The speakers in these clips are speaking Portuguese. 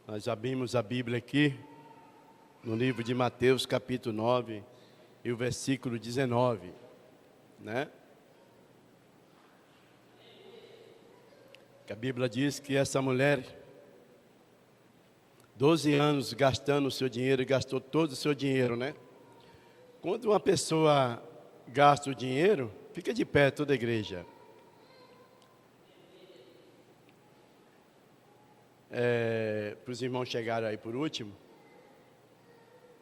Nós abrimos a Bíblia aqui, no livro de Mateus, capítulo 9, e o versículo 19, né? Que a Bíblia diz que essa mulher, 12 anos gastando o seu dinheiro, e gastou todo o seu dinheiro, né? Quando uma pessoa gasta o dinheiro, fica de pé toda a igreja. Para os irmãos chegarem aí por último,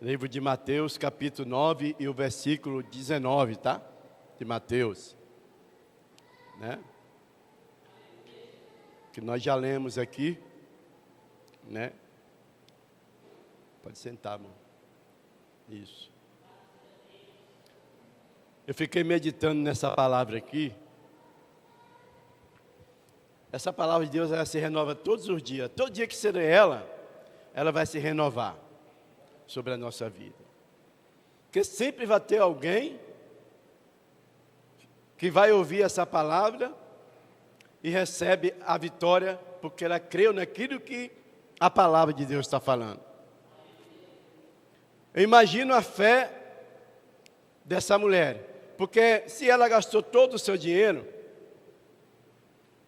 livro de Mateus, capítulo 9 e o versículo 19, tá? De Mateus, né? Que nós já lemos aqui, né? Pode sentar, irmão. Isso. Eu fiquei meditando nessa palavra aqui. Essa palavra de Deus, ela se renova todos os dias. Todo dia que você lê ela vai se renovar sobre a nossa vida. Porque sempre vai ter alguém que vai ouvir essa palavra e recebe a vitória, porque ela creu naquilo que a palavra de Deus está falando. Eu imagino a fé dessa mulher, porque se ela gastou todo o seu dinheiro,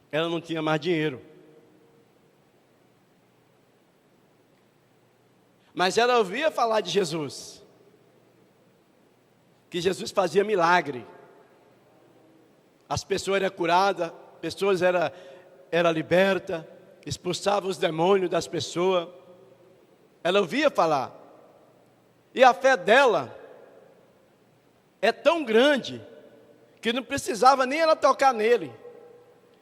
ela não tinha mais dinheiro. Mas ela ouvia falar de Jesus, que Jesus fazia milagre. As pessoas eram curadas, pessoas eram libertas, expulsavam os demônios das pessoas. Ela ouvia falar. E a fé dela é tão grande que não precisava nem ela tocar nele.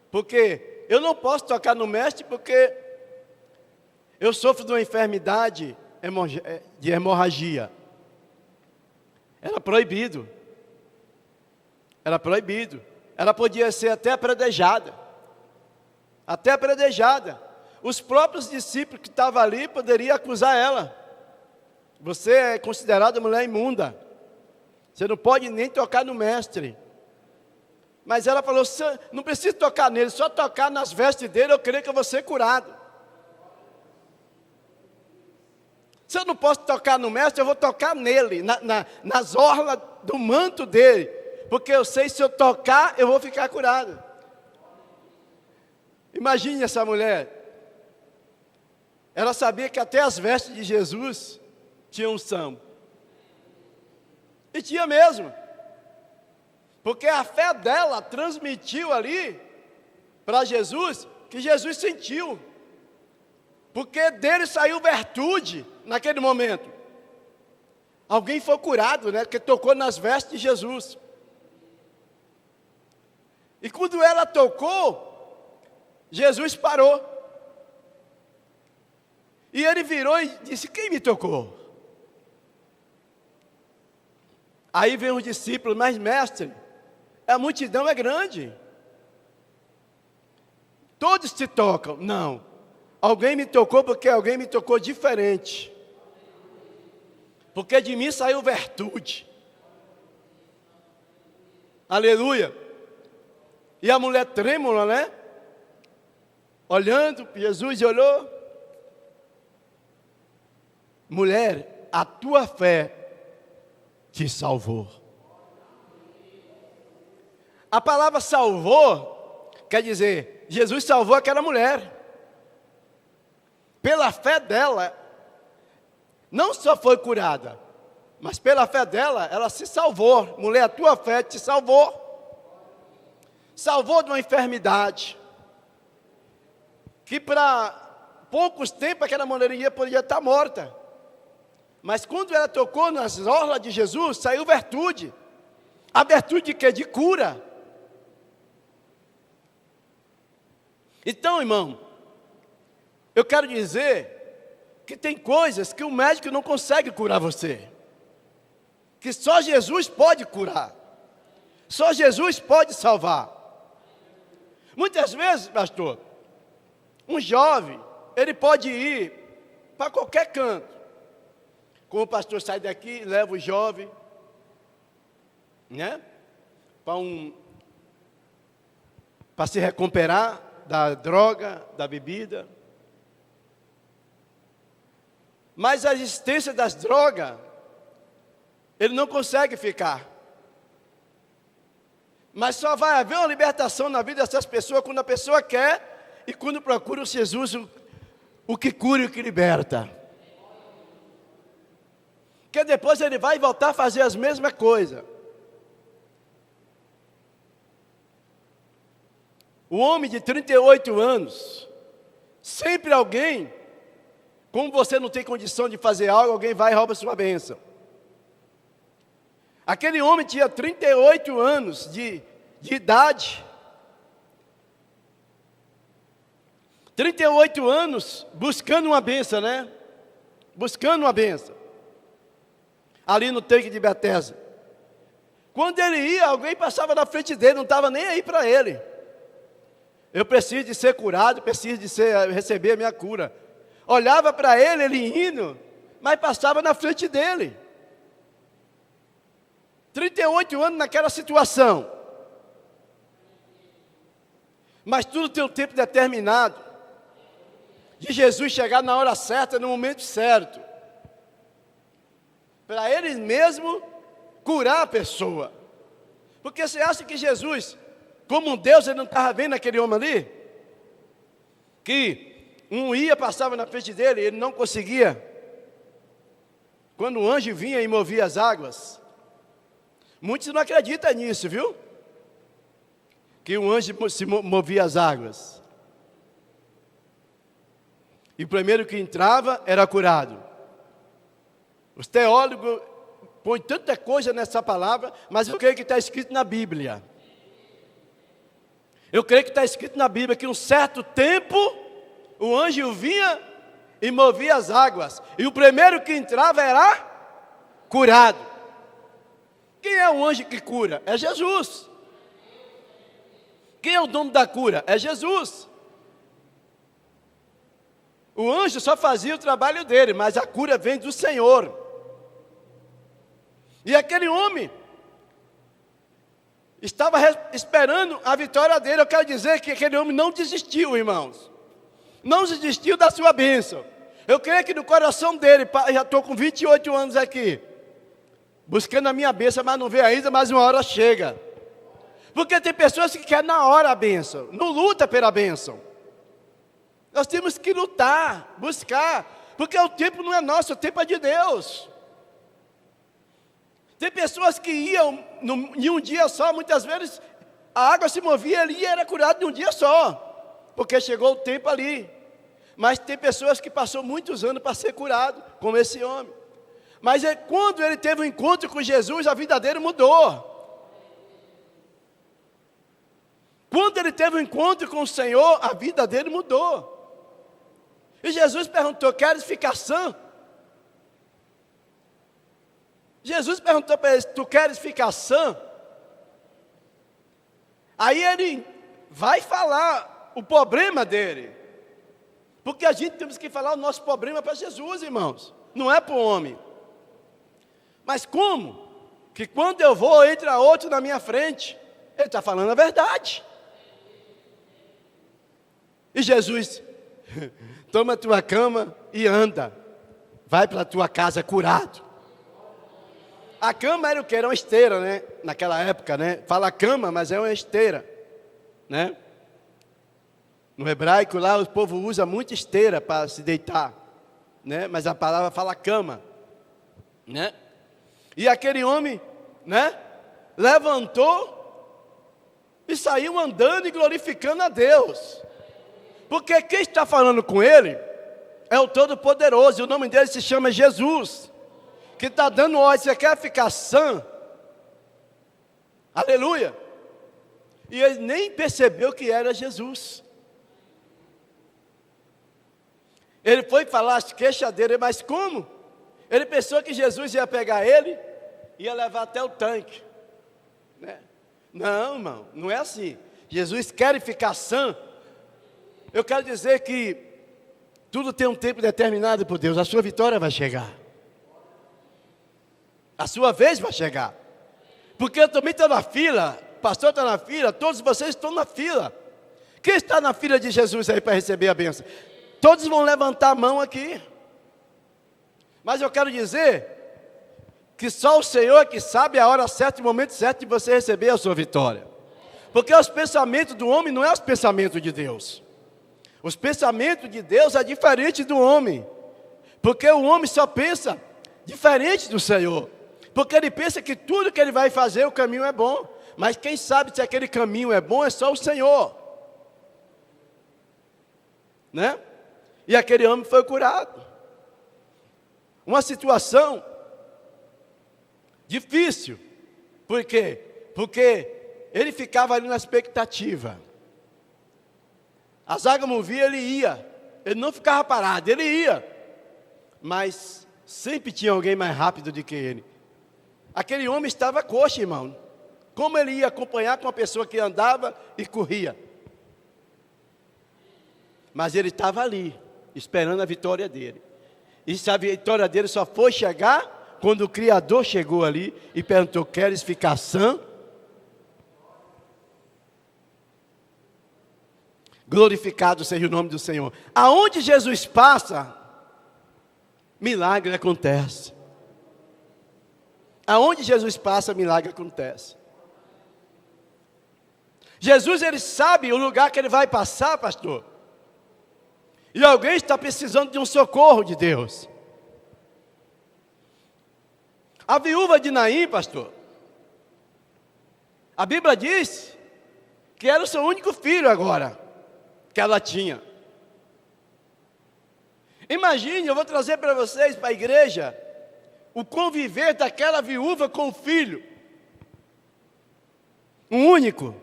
Porque eu não posso tocar no mestre porque eu sofro de uma enfermidade de hemorragia. Era proibido. Era proibido. Ela podia ser até apredejada. Até apredejada. Os próprios discípulos que estavam ali poderiam acusar ela. Você é considerada mulher imunda. Você não pode nem tocar no mestre. Mas ela falou, não preciso tocar nele, só tocar nas vestes dele, eu creio que eu vou ser curado. Se eu não posso tocar no mestre, eu vou tocar nele, nas orlas do manto dele. Porque eu sei, se eu tocar, eu vou ficar curado. Imagine essa mulher. Ela sabia que até as vestes de Jesus tinham unção. E tinha mesmo. Porque a fé dela transmitiu ali para Jesus, que Jesus sentiu. Porque dele saiu virtude naquele momento. Alguém foi curado, né? Porque tocou nas vestes de Jesus. E quando ela tocou, Jesus parou. E ele virou e disse, quem me tocou? Aí vem os discípulos, mas mestre, a multidão é grande. Todos te tocam. Não. Alguém me tocou porque alguém me tocou diferente. Porque de mim saiu virtude. Aleluia. E a mulher trêmula, né? Olhando, Jesus olhou. Mulher, a tua fé te salvou. A palavra salvou, quer dizer, Jesus salvou aquela mulher. Pela fé dela, não só foi curada, mas pela fé dela, ela se salvou. Mulher, a tua fé te salvou. Salvou de uma enfermidade, que para poucos tempos aquela mulher podia estar morta. Mas quando ela tocou nas orlas de Jesus, saiu virtude. A virtude de quê? De cura. Então, irmão, eu quero dizer que tem coisas que o médico não consegue curar você. Que só Jesus pode curar. Só Jesus pode salvar. Muitas vezes, pastor, um jovem, ele pode ir para qualquer canto. Como o pastor sai daqui, leva o jovem, né? Para se recuperar da droga, da bebida. mas a existência das drogas, ele não consegue ficar. Mas só vai haver uma libertação na vida dessas pessoas quando a pessoa quer e quando procura o Jesus, o que cura e o que liberta. Porque depois ele vai voltar a fazer as mesmas coisas. O homem de 38 anos, sempre alguém, como você não tem condição de fazer algo, alguém vai e rouba sua bênção. Aquele homem tinha 38 anos de idade. 38 anos buscando uma bênção, né? Buscando uma bênção. Ali no tanque de Betesda. Quando ele ia, alguém passava na frente dele, não estava nem aí para ele. Eu preciso de ser curado, preciso de receber a minha cura. Olhava para ele, ele indo, mas passava na frente dele. 38 anos naquela situação. Mas tudo tem um tempo determinado. De Jesus chegar na hora certa, no momento certo. Para ele mesmo curar a pessoa. Porque você acha que Jesus, como um Deus, ele não estava vendo aquele homem ali? Que um ia, passava na frente dele, ele não conseguia. Quando o anjo vinha e movia as águas. Muitos não acreditam nisso, viu? Que o anjo se movia as águas. E o primeiro que entrava era curado. Os teólogos põem tanta coisa nessa palavra, mas eu creio que está escrito na Bíblia. Eu creio que está escrito na Bíblia que um certo tempo o anjo vinha e movia as águas. E o primeiro que entrava era curado. Quem é o anjo que cura? É Jesus. Quem é o dono da cura? É Jesus. O anjo só fazia o trabalho dele, mas a cura vem do Senhor. E aquele homem estava esperando a vitória dele. Eu quero dizer que aquele homem não desistiu, irmãos. Não desistiu da sua bênção. Eu creio que no coração dele, já estou com 28 anos aqui, buscando a minha bênção, mas não vê ainda, mas uma hora chega. Porque tem pessoas que querem na hora a bênção, não luta pela bênção. Nós temos que lutar, buscar, porque o tempo não é nosso, o tempo é de Deus. Tem pessoas que iam em um dia só, muitas vezes a água se movia ali e era curado em um dia só, porque chegou o tempo ali. Mas tem pessoas que passou muitos anos para ser curado, como esse homem. Mas quando ele teve um encontro com Jesus, a vida dele mudou. Quando ele teve um encontro com o Senhor, a vida dele mudou. E Jesus perguntou: queres ficar sã? Jesus perguntou para ele: tu queres ficar sã? Aí ele vai falar o problema dele. Porque a gente temos que falar o nosso problema para Jesus, irmãos. Não é para o homem. Mas como? Que quando eu vou, entra outro na minha frente. Ele está falando a verdade. E Jesus: toma a tua cama e anda. Vai para a tua casa curado. A cama era o que? Era uma esteira, né? Naquela época, né? Fala cama, mas é uma esteira, né? No hebraico lá, o povo usa muito esteira para se deitar, né? Mas a palavra fala cama, né? E aquele homem, né? Levantou e saiu andando e glorificando a Deus. Porque quem está falando com ele é o Todo-Poderoso, e o nome dele se chama Jesus. Que está dando ordem: você quer ficar sã? Aleluia. E ele nem percebeu que era Jesus. Ele foi falar as queixas dele, mas como? Ele pensou que Jesus ia pegar ele, ia levar até o tanque, né? Não, irmão, não é assim. Jesus quer ficar sã. Eu quero dizer que tudo tem um tempo determinado por Deus. A sua vitória vai chegar. A sua vez vai chegar. Porque eu também estou na fila. O pastor está na fila. Todos vocês estão na fila. Quem está na fila de Jesus aí para receber a bênção? Todos vão levantar a mão aqui. Mas eu quero dizer que só o Senhor é que sabe a hora certa e o momento certo de você receber a sua vitória. Porque os pensamentos do homem não é os pensamentos de Deus. Os pensamentos de Deus é diferente do homem. Porque o homem só pensa diferente do Senhor. Porque ele pensa que tudo que ele vai fazer, o caminho é bom. Mas quem sabe se aquele caminho é bom é só o Senhor. Né? E aquele homem foi curado. Uma situação difícil. Por quê? Porque ele ficava ali na expectativa. A zaga movia, ele ia. Ele não ficava parado, ele ia. Mas sempre tinha alguém mais rápido do que ele. Aquele homem estava coxo, irmão. Como ele ia acompanhar com uma pessoa que andava e corria? Mas ele estava ali, esperando a vitória dele. E a vitória dele só foi chegar quando o Criador chegou ali e perguntou: queres ficar sã? Glorificado seja o nome do Senhor. Aonde Jesus passa, milagre acontece. Aonde Jesus passa, milagre acontece. Jesus, ele sabe o lugar que ele vai passar, pastor. E alguém está precisando de um socorro de Deus. A viúva de Naim, pastor, a Bíblia diz que era o seu único filho agora, que ela tinha. Imagine, eu vou trazer para vocês, para a igreja, o conviver daquela viúva com o filho. Um único.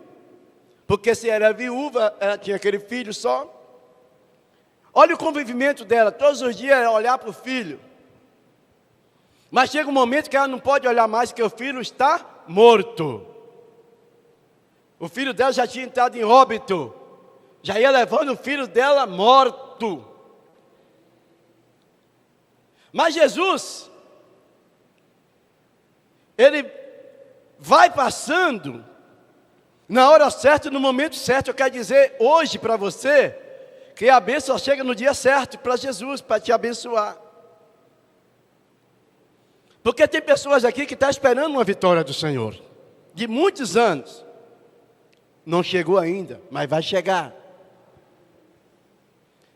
Porque se era viúva, ela tinha aquele filho só. Olha o convivimento dela, todos os dias ela olhar para o filho. Mas chega um momento que ela não pode olhar mais, porque o filho está morto. O filho dela já tinha entrado em óbito. Já ia levando o filho dela morto. Mas Jesus, ele vai passando na hora certa, no momento certo. Eu quero dizer hoje para você que a bênção chega no dia certo para Jesus, para te abençoar. Porque tem pessoas aqui que estão esperando uma vitória do Senhor, de muitos anos. Não chegou ainda, mas vai chegar.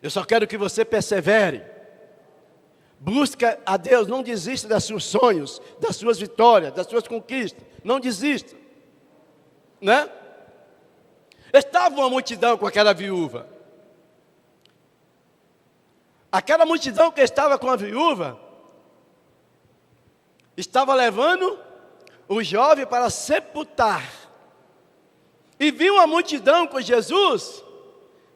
Eu só quero que você persevere. Busca a Deus, não desista dos seus sonhos, das suas vitórias, das suas conquistas. Não desista. Né? Estava uma multidão com aquela viúva. Aquela multidão que estava com a viúva estava levando o jovem para sepultar. E viu uma multidão com Jesus,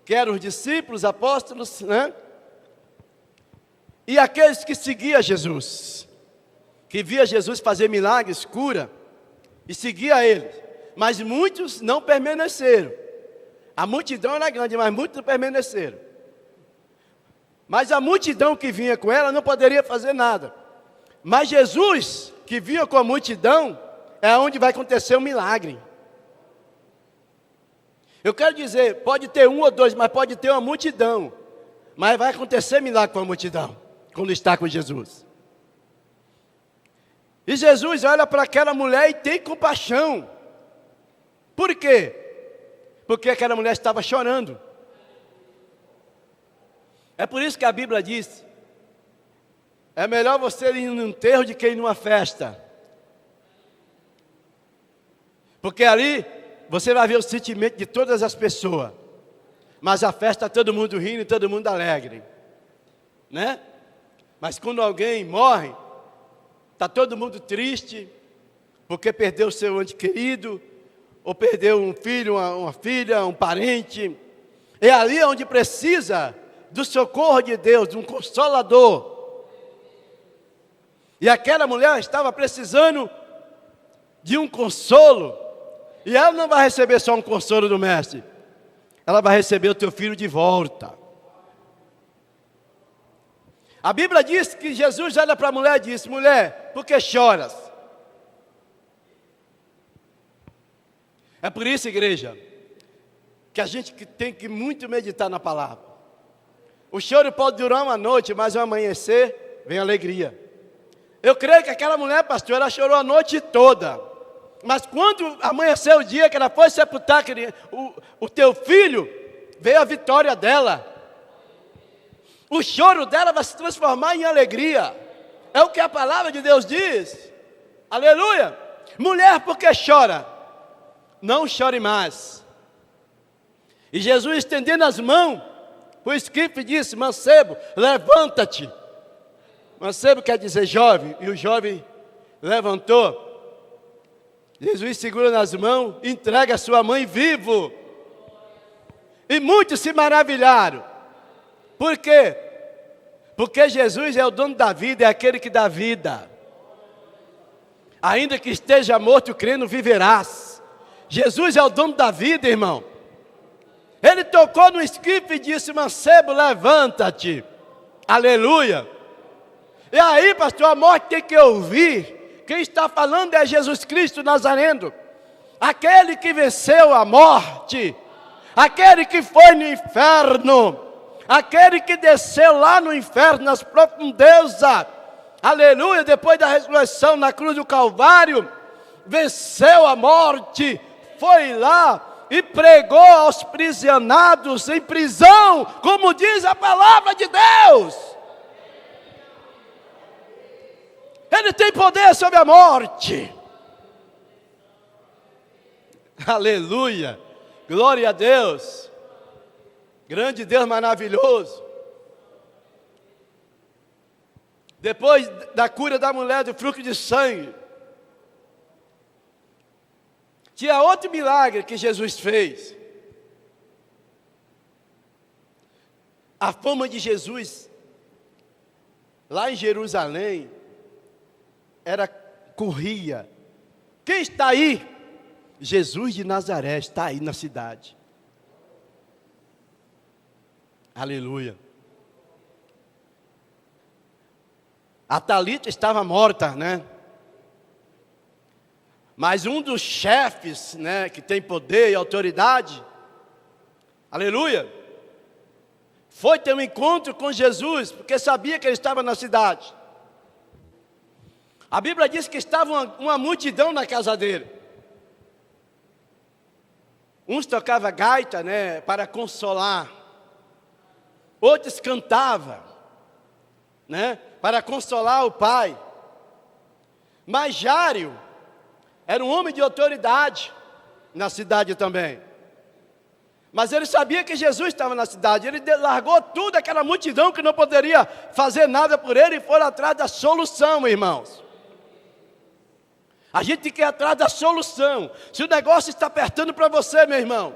que eram os discípulos, apóstolos, né? E aqueles que seguiam Jesus, que via Jesus fazer milagres, cura, e seguia ele. Mas muitos não permaneceram. A multidão era grande, mas muitos não permaneceram. Mas a multidão que vinha com ela não poderia fazer nada. Mas Jesus, que vinha com a multidão, é onde vai acontecer um milagre. Eu quero dizer, pode ter um ou dois, mas pode ter uma multidão. Mas vai acontecer milagre com a multidão, quando está com Jesus. E Jesus olha para aquela mulher e tem compaixão. Por quê? Porque aquela mulher estava chorando. É por isso que a Bíblia diz: é melhor você ir num enterro do que ir numa festa. Porque ali você vai ver o sentimento de todas as pessoas. Mas a festa está todo mundo rindo e todo mundo alegre. Né? Mas quando alguém morre, está todo mundo triste, porque perdeu o seu ente querido, ou perdeu um filho, uma filha, um parente. É ali onde precisa do socorro de Deus, de um consolador. E aquela mulher estava precisando de um consolo. E ela não vai receber só um consolo do mestre. Ela vai receber o teu filho de volta. A Bíblia diz que Jesus olha para a mulher e disse: mulher, por que choras? É por isso, igreja, que a gente tem que muito meditar na palavra. O choro pode durar uma noite, mas ao amanhecer vem alegria. Eu creio que aquela mulher, pastor, ela chorou a noite toda. Mas quando amanheceu o dia que ela foi sepultar o teu filho, veio a vitória dela. O choro dela vai se transformar em alegria. É o que a palavra de Deus diz. Aleluia. Mulher, por que chora? Não chore mais. E Jesus, estendendo as mãos, o escrito disse: mancebo, levanta-te. Mancebo quer dizer jovem, e o jovem levantou. Jesus segura nas mãos, entrega a sua mãe vivo. E muitos se maravilharam. Por quê? Porque Jesus é o dono da vida, é aquele que dá vida. Ainda que esteja morto, crendo, viverás. Jesus é o dono da vida, irmão. Ele tocou no esquife e disse: mancebo, levanta-te. Aleluia. E aí, pastor, a morte tem que ouvir. Quem está falando é Jesus Cristo Nazareno, aquele que venceu a morte, aquele que foi no inferno, aquele que desceu lá no inferno, nas profundezas, aleluia, depois da ressurreição na cruz do Calvário, venceu a morte, foi lá e pregou aos prisionados em prisão, como diz a palavra de Deus. Ele tem poder sobre a morte. Aleluia. Glória a Deus. Grande Deus maravilhoso. Depois da cura da mulher do fluxo de sangue, tinha outro milagre que Jesus fez. A fama de Jesus lá em Jerusalém corria. Quem está aí? Jesus de Nazaré está aí na cidade. Aleluia. A Talita estava morta, né? Mas um dos chefes, né, que tem poder e autoridade, aleluia, foi ter um encontro com Jesus, porque sabia que ele estava na cidade. A Bíblia diz que estava uma multidão na casa dele. Uns tocavam gaita, né, para consolar. Outros cantavam, né, para consolar o pai. Mas Jário era um homem de autoridade na cidade também. Mas ele sabia que Jesus estava na cidade. Ele largou tudo, aquela multidão que não poderia fazer nada por ele, e foi atrás da solução, irmãos. A gente tem que ir atrás da solução. Se o negócio está apertando para você, meu irmão,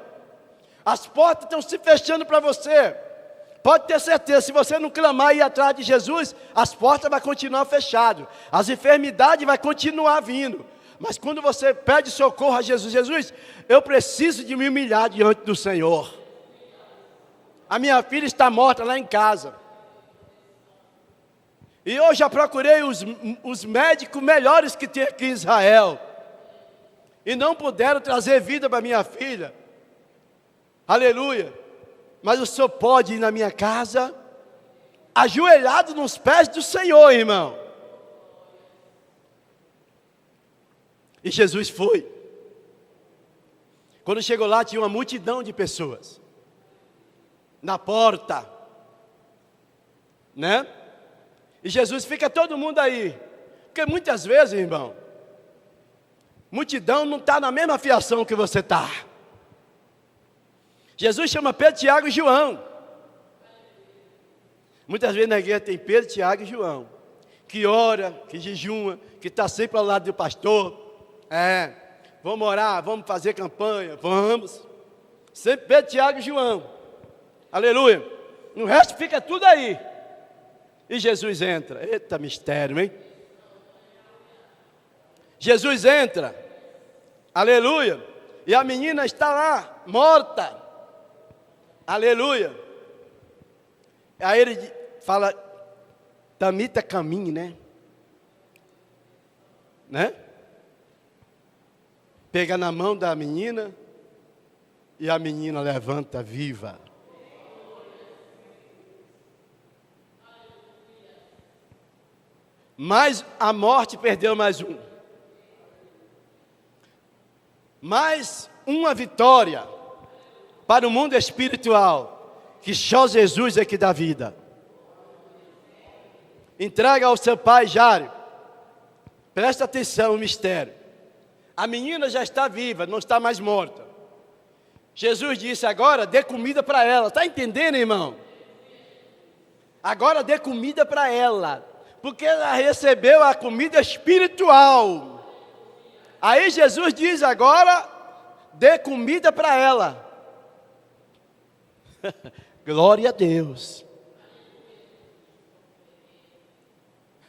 as portas estão se fechando para você, pode ter certeza, se você não clamar e ir atrás de Jesus, as portas vão continuar fechadas, as enfermidades vão continuar vindo. Mas quando você pede socorro a Jesus: Jesus, eu preciso de me humilhar diante do Senhor. A minha filha está morta lá em casa. E eu já procurei os médicos melhores que tem aqui em Israel, e não puderam trazer vida para minha filha. Aleluia. Mas o Senhor pode ir na minha casa, ajoelhado nos pés do Senhor, irmão. E Jesus foi. Quando chegou lá, tinha uma multidão de pessoas na porta, né? E Jesus: fica todo mundo aí. Porque muitas vezes, irmão, multidão não está na mesma fiação que você está. Jesus chama Pedro, Tiago e João. Muitas vezes na igreja tem Pedro, Tiago e João, que ora, que jejuma, que está sempre ao lado do pastor. Vamos orar, vamos fazer campanha, vamos. Sempre Pedro, Tiago e João. Aleluia. O resto fica tudo aí. E Jesus entra. Eita mistério, hein? Jesus entra. Aleluia. E a menina está lá, morta. Aleluia. Aí ele fala: Tamita, caminhe, né? Pega na mão da menina, e a menina levanta viva. Mas a morte perdeu mais um. Mais uma vitória para o mundo espiritual, que só Jesus é que dá vida. Entrega ao seu pai Jairo. Presta atenção no mistério. A menina já está viva, não está mais morta. Jesus disse: agora dê comida para ela. Está entendendo, irmão? Agora dê comida para ela, porque ela recebeu a comida espiritual. Aí Jesus diz: agora dê comida para ela. Glória a Deus.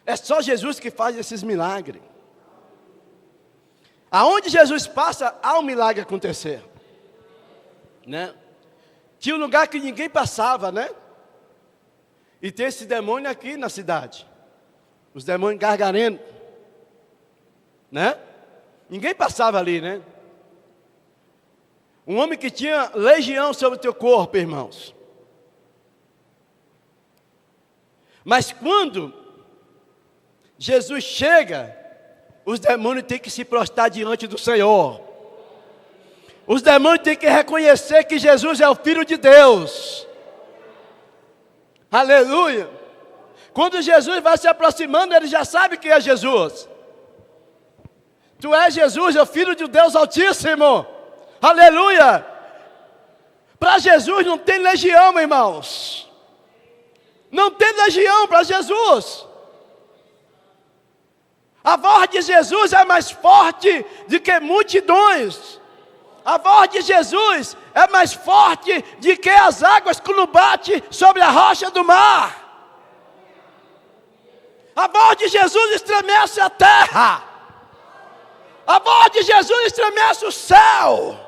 É só Jesus que faz esses milagres. Aonde Jesus passa, há um milagre acontecer, né? Tinha um lugar que ninguém passava, né? E tem esse demônio aqui na cidade, os demônios gargarenos, né? Ninguém passava ali, né? Um homem que tinha legião sobre o teu corpo, irmãos. Mas quando Jesus chega, os demônios têm que se prostrar diante do Senhor. Os demônios têm que reconhecer que Jesus é o Filho de Deus. Aleluia. Quando Jesus vai se aproximando, ele já sabe que é Jesus. Tu és Jesus, é o Filho de Deus Altíssimo. Aleluia. Para Jesus não tem legião, irmãos. Não tem legião para Jesus. A voz de Jesus é mais forte do que multidões. A voz de Jesus é mais forte do que as águas quando bate sobre a rocha do mar. A voz de Jesus estremece a terra. A voz de Jesus estremece o céu.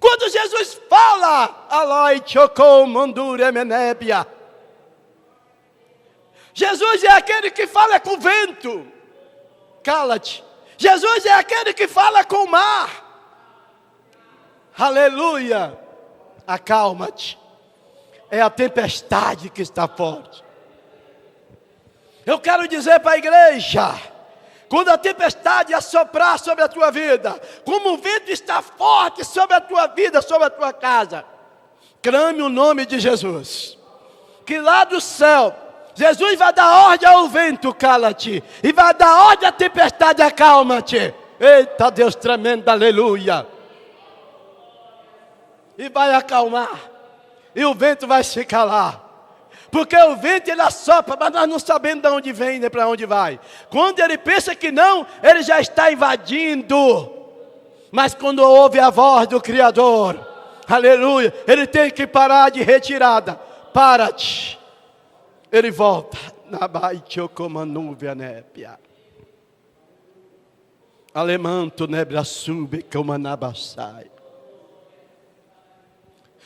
Quando Jesus fala, Alai chocou mandure menébia. Jesus é aquele que fala com o vento. Cala-te. Jesus é aquele que fala com o mar. Aleluia. Acalma-te. É a tempestade que está forte. Eu quero dizer para a igreja, quando a tempestade assoprar sobre a tua vida, como o vento está forte sobre a tua vida, sobre a tua casa, clame o nome de Jesus. Que lá do céu, Jesus vai dar ordem ao vento, cala-te. E vai dar ordem à tempestade, acalma-te. Eita Deus tremendo, aleluia. E vai acalmar. E o vento vai se calar. Porque o vento ele assopra, mas nós não sabemos de onde vem nem para onde vai. Quando ele pensa que não, ele já está invadindo. Mas quando ouve a voz do Criador, aleluia, ele tem que parar de retirada. Para-te. Ele volta. Alemanto nebra sube como anabassai.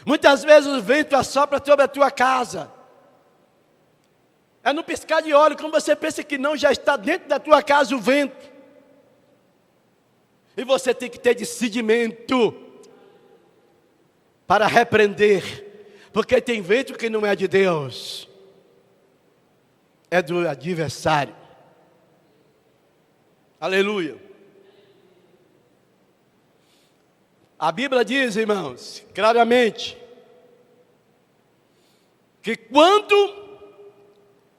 Muitas vezes o vento assopra sobre a tua casa. É no piscar de olhos, quando você pensa que não, já está dentro da tua casa o vento. E você tem que ter discernimento para repreender. Porque tem vento que não é de Deus. É do adversário. Aleluia. A Bíblia diz, irmãos, claramente, que quando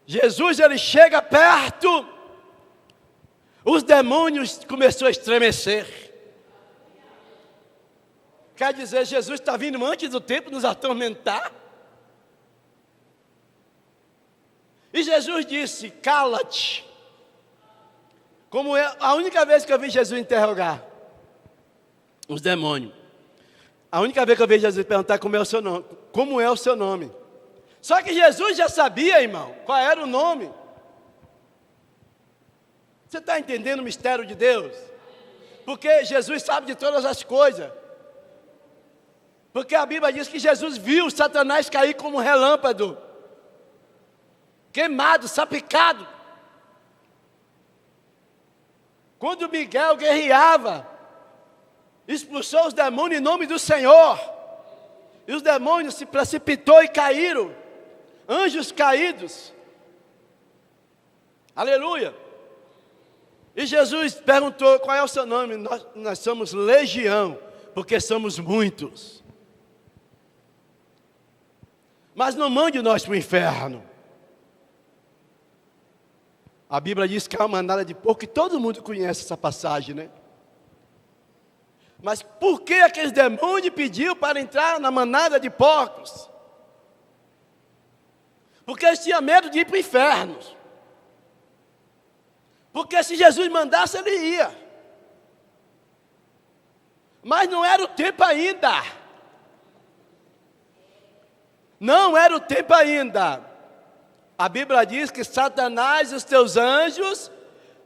Jesus ele chega perto, os demônios começaram a estremecer. Quer dizer, Jesus está vindo antes do tempo nos atormentar? E Jesus disse, cala-te. Como é a única vez que eu vi Jesus interrogar os demônios. A única vez que eu vi Jesus perguntar como é o seu nome. Como é o seu nome? Só que Jesus já sabia, irmão, qual era o nome. Você está entendendo o mistério de Deus? Porque Jesus sabe de todas as coisas. Porque a Bíblia diz que Jesus viu Satanás cair como um relâmpago. Queimado, sapicado. Quando Miguel guerreava, expulsou os demônios em nome do Senhor. E os demônios se precipitou e caíram. Anjos caídos. Aleluia. E Jesus perguntou: qual é o seu nome? Nós somos legião, porque somos muitos. Mas não mande nós para o inferno. A Bíblia diz que é uma manada de porco, e todo mundo conhece essa passagem, né? Mas por que aqueles demônios pediu para entrar na manada de porcos? Porque eles tinham medo de ir para o inferno. Porque se Jesus mandasse, ele ia. Mas não era o tempo ainda. Não era o tempo ainda. A Bíblia diz que Satanás e os teus anjos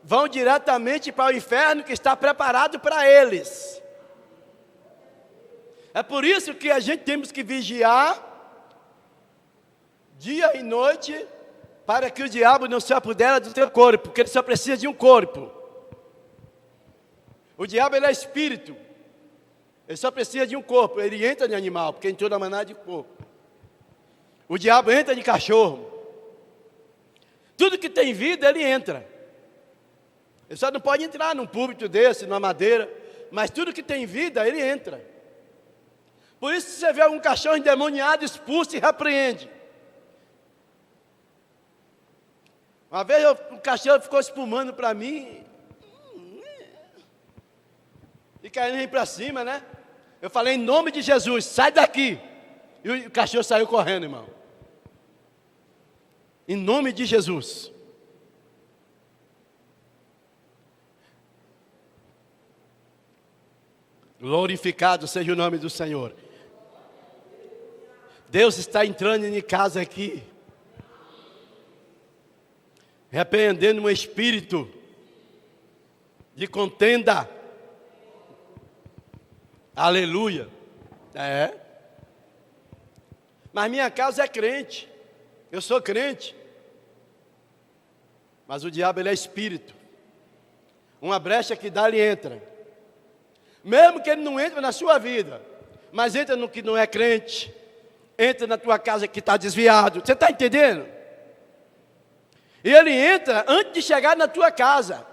vão diretamente para o inferno que está preparado para eles. É por isso que a gente temos que vigiar dia e noite, para que o diabo não se apodere do teu corpo, porque ele só precisa de um corpo. O diabo, ele é espírito, ele só precisa de um corpo. Ele entra de animal, porque entrou na manada de porco. O diabo entra de cachorro. Tudo que tem vida, ele entra. Ele só não pode entrar num púlpito desse, numa madeira, mas tudo que tem vida, ele entra. Por isso, se você vê algum cachorro endemoniado, expulsa e repreende. Uma vez o cachorro ficou espumando para mim, e caindo para cima, né? Eu falei: em nome de Jesus, sai daqui. E o cachorro saiu correndo, irmão. Em nome de Jesus. Glorificado seja o nome do Senhor. Deus está entrando em casa aqui, repreendendo um espírito de contenda. Aleluia. Mas minha casa é crente. Eu sou crente. Mas o diabo, ele é espírito. Uma brecha que dá, ele entra. Mesmo que ele não entre na sua vida, mas entra no que não é crente. Entra na tua casa que está desviado. Você está entendendo? E ele entra antes de chegar na tua casa.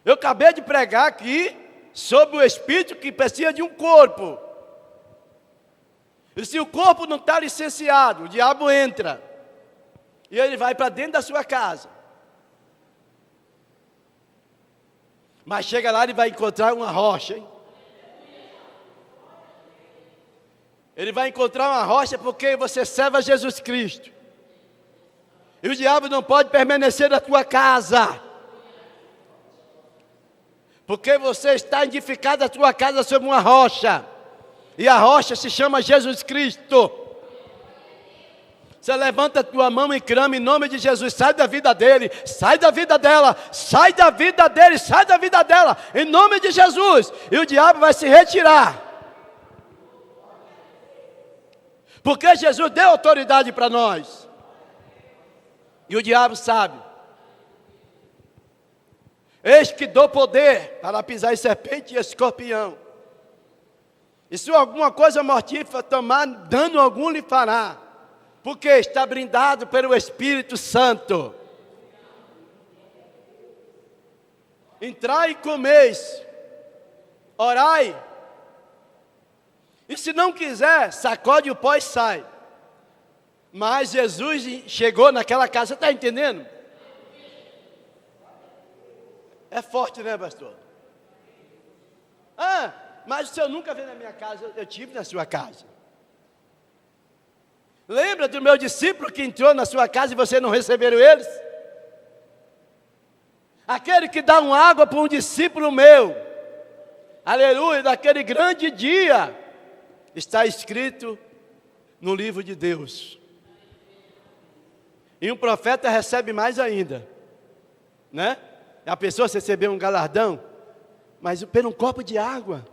Eu acabei de pregar aqui sobre o espírito que precisa de um corpo. E se o corpo não está licenciado, o diabo entra. E ele vai para dentro da sua casa. Mas chega lá, ele vai encontrar uma rocha, hein? Ele vai encontrar uma rocha porque você serve a Jesus Cristo. E o diabo não pode permanecer na tua casa. Porque você está edificado a tua casa sobre uma rocha. E a rocha se chama Jesus Cristo. Você levanta a tua mão e clama em nome de Jesus: sai da vida dele, sai da vida dela, sai da vida dele, sai da vida dela, em nome de Jesus. E o diabo vai se retirar. Porque Jesus deu autoridade para nós. E o diabo sabe. Eis que dou poder para pisar em serpente e escorpião. E se alguma coisa mortífera tomar, dano algum lhe fará. Porque está brindado pelo Espírito Santo. Entrai e comeis. Orai. E se não quiser, sacode o pó e sai. Mas Jesus chegou naquela casa, você está entendendo? É forte, né, pastor? Mas o senhor nunca veio na minha casa, eu tive na sua casa. Lembra do meu discípulo que entrou na sua casa e você não recebeu eles? Aquele que dá uma água para um discípulo meu. Aleluia, daquele grande dia. Está escrito no livro de Deus. E um profeta recebe mais ainda, né? A pessoa recebeu um galardão, mas pelo um copo de água.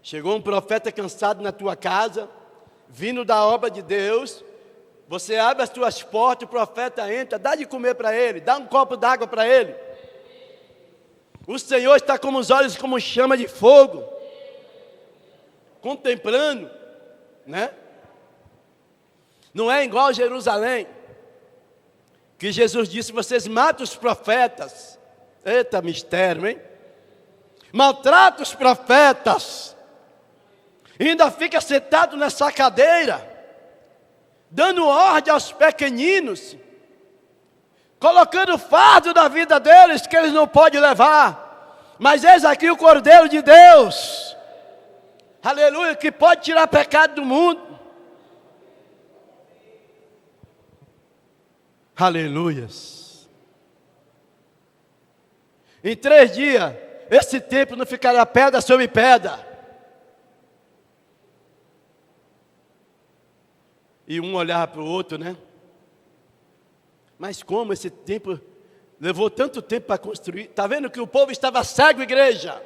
Chegou um profeta cansado na tua casa, vindo da obra de Deus. Você abre as tuas portas, o profeta entra, dá de comer para ele, dá um copo d'água para ele. O Senhor está com os olhos como chama de fogo, contemplando, né? Não é igual Jerusalém. que Jesus disse: vocês matam os profetas. Eita mistério, hein? Maltrata os profetas. E ainda fica sentado nessa cadeira, dando ordem aos pequeninos, colocando fardo na vida deles que eles não podem levar. Mas eis aqui o Cordeiro de Deus, aleluia, que pode tirar pecado do mundo. Aleluias. Em 3 dias, esse templo não ficará pedra sobre pedra. E um olhava para o outro, né? Mas como esse templo levou tanto tempo para construir? Está vendo que o povo estava cego, igreja?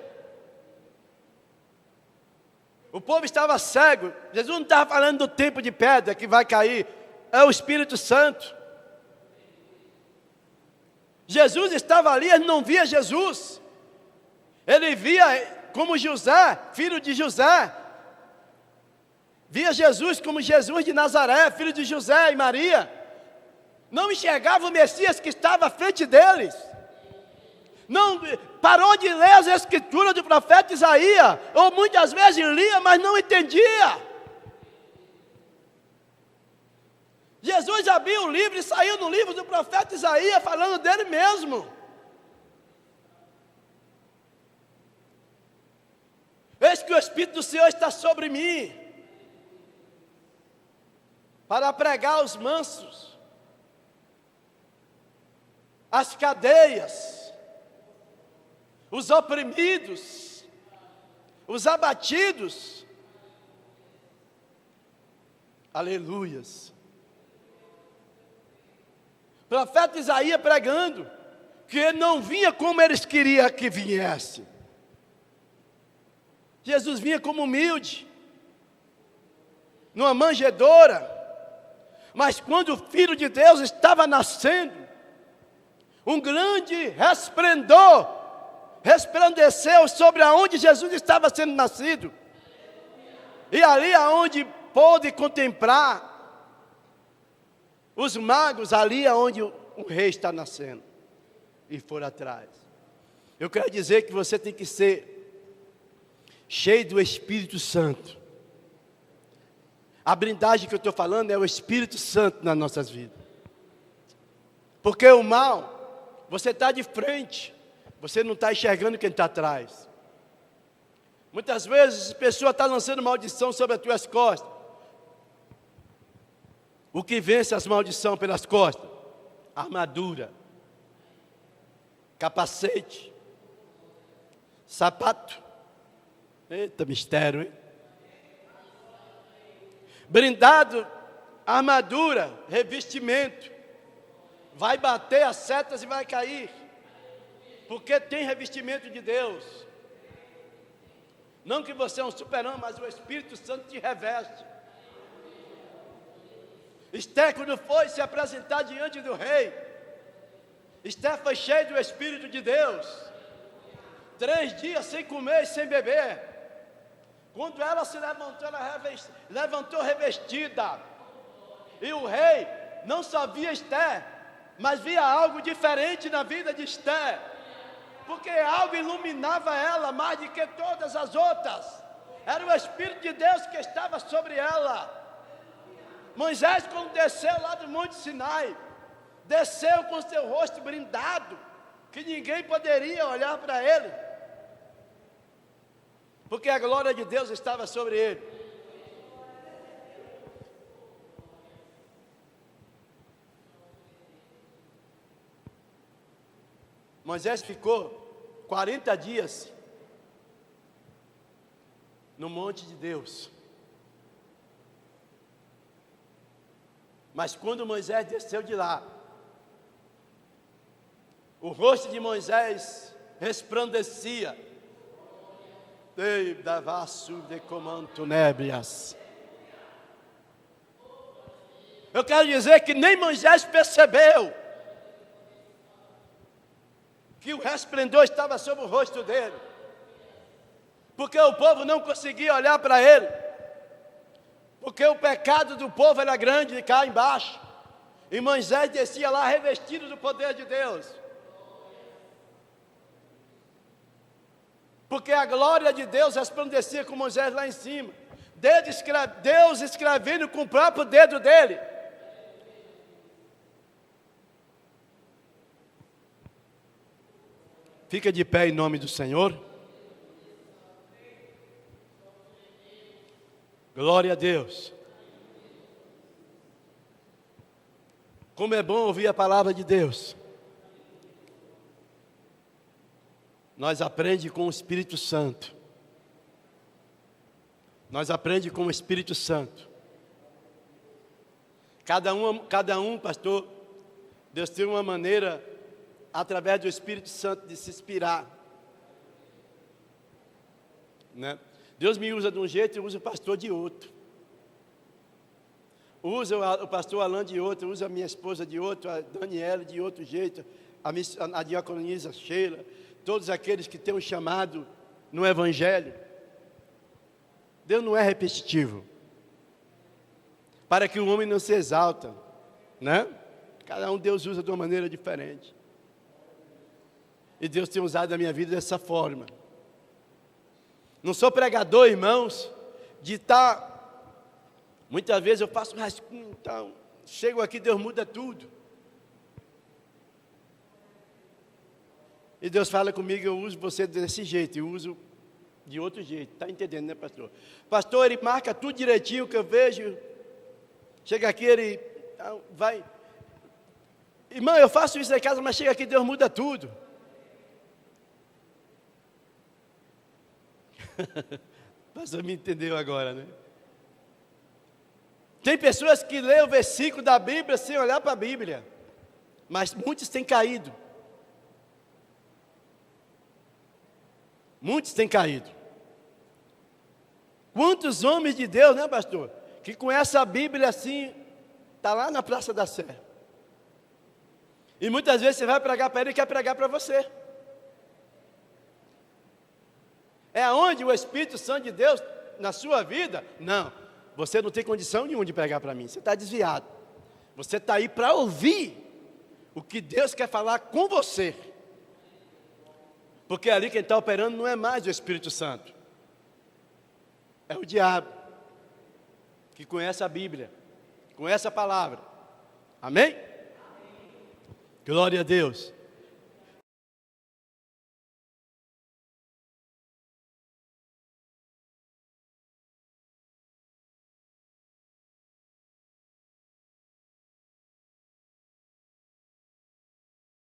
O povo estava cego. Jesus não estava falando do templo de pedra que vai cair. É o Espírito Santo. Jesus estava ali, ele não via Jesus. Ele via como José, filho de José. Via Jesus como Jesus de Nazaré, filho de José e Maria. Não enxergava o Messias que estava à frente deles. Não parou de ler as escrituras do profeta Isaías, ou muitas vezes lia, mas não entendia. Jesus abriu o livro e saiu no livro do profeta Isaías, falando dele mesmo. Eis que o Espírito do Senhor está sobre mim, para pregar aos mansos, as cadeias, os oprimidos, os abatidos. Aleluias. O profeta Isaías pregando que ele não vinha como eles queriam que viesse. Jesus vinha como humilde, numa manjedoura. Mas quando o Filho de Deus estava nascendo, um grande resplendor resplandeceu sobre aonde Jesus estava sendo nascido. E ali aonde pôde contemplar os magos, ali aonde o rei está nascendo. E foram atrás. Eu quero dizer que você tem que ser cheio do Espírito Santo. A blindagem que eu estou falando é o Espírito Santo nas nossas vidas. Porque o mal, você está de frente, você não está enxergando quem está atrás. Muitas vezes a pessoa está lançando maldição sobre as tuas costas. O que vence as maldições pelas costas? Armadura, capacete, sapato. Eita mistério, hein? Brindado, armadura, revestimento. Vai bater as setas e vai cair. Porque tem revestimento de Deus. Não que você é um super-homem, mas o Espírito Santo te reveste. Esther, quando foi se apresentar diante do rei, Esther foi cheia do Espírito de Deus. 3 dias sem comer e sem beber. Quando ela se levantou, ela levantou revestida. E o rei não só via Esther, mas via algo diferente na vida de Esther. Porque algo iluminava ela mais do que todas as outras. Era o Espírito de Deus que estava sobre ela. Moisés, quando desceu lá do Monte Sinai, desceu com seu rosto brindado, que ninguém poderia olhar para ele. Porque a glória de Deus estava sobre ele. Moisés ficou 40 dias no monte de Deus. Mas quando Moisés desceu de lá, o rosto de Moisés resplandecia. Eu quero dizer que nem Moisés percebeu que o resplendor estava sobre o rosto dele, porque o povo não conseguia olhar para ele, porque o pecado do povo era grande de cá embaixo. E Moisés descia lá revestido do poder de Deus. Porque a glória de Deus resplandecia com Moisés lá em cima. Deus escrevendo com o próprio dedo dele. Fica de pé em nome do Senhor. Glória a Deus. Como é bom ouvir a palavra de Deus. Nós aprendemos com o Espírito Santo. Nós aprendemos com o Espírito Santo. Cada um, pastor, Deus tem uma maneira, através do Espírito Santo, de se inspirar. Né? Deus me usa de um jeito e usa o pastor de outro. Usa o pastor Alan de outro, usa a minha esposa de outro, a Daniela de outro jeito, a diaconisa Sheila, todos aqueles que têm um chamado no Evangelho. Deus não é repetitivo, para que o homem não se exalta, né? Cada um Deus usa de uma maneira diferente. E Deus tem usado a minha vida dessa forma. Não sou pregador, irmãos, de estar... Muitas vezes eu faço um rascunho, então, chego aqui, Deus muda tudo. E Deus fala comigo, eu uso você desse jeito, eu uso de outro jeito. Está entendendo, né, pastor? Pastor, ele marca tudo direitinho que eu vejo. Chega aqui, ele vai... Irmão, eu faço isso em casa, mas chega aqui, Deus muda tudo. O pastor me entendeu agora, né? Tem pessoas que lêem o versículo da Bíblia sem olhar para a Bíblia, mas muitos têm caído. Muitos têm caído. Quantos homens de Deus, né, pastor, que conhecem a Bíblia assim, está lá na Praça da Sé. E muitas vezes você vai pregar para ele e quer pregar para você. É onde o Espírito Santo de Deus, na sua vida, não. Você não tem condição nenhuma de pregar para mim. Você está desviado. Você está aí para ouvir o que Deus quer falar com você. Porque ali quem está operando não é mais o Espírito Santo. É o diabo. Que conhece a Bíblia. Conhece a palavra. Amém? Glória a Deus.